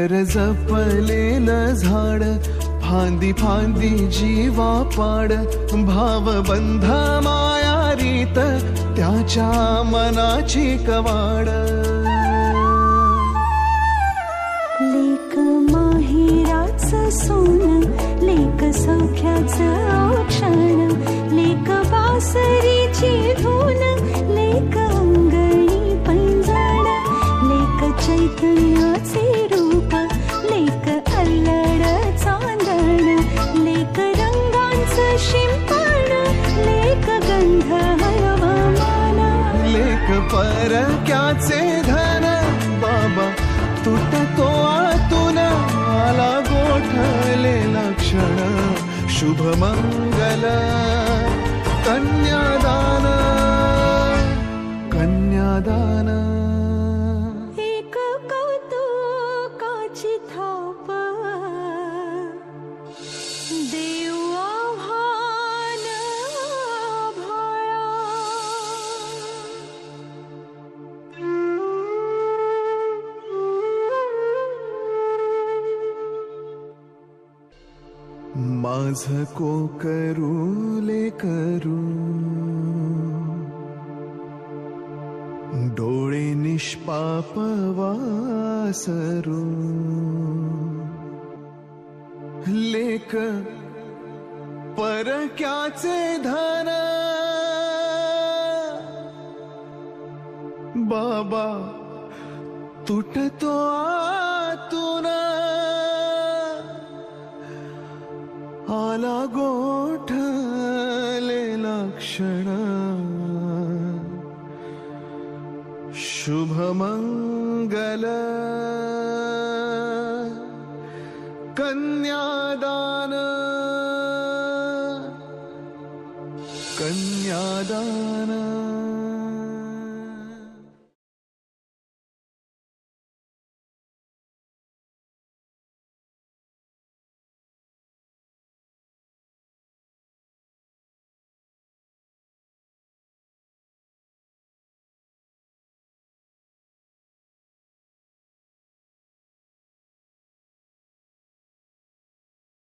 घर जपलेलं झाड, फांदी फांदी जीवा पाड, भावबंध माया रीत त्याच्या मनाची कवाड. लेक माहेराचं सोनं, लेक सौख्याचं औक्षण, लेक बासरीची धून, लेक अंगणी पैंजण, लेक चैतन्याचे रूप, लेक अल्लड चांदण, लेक रंगांचं शिंपण, लेक गंध हवामान, लेक परक्याचे धन, बाबा तुटतो आतून, आला गोठलेला क्षण, शुभमंगल कन्यादान, कन्यादान. एक कौतुकाची थाप, देव आव्हान आभाळा. माझ कोकरू लेकरू, डोळे निष्पाप वासरू, लेक परक्याचे धन, बाबा तुटतो आतून, आला गोठलेला क्षण, शुभमंगल कन्यादान.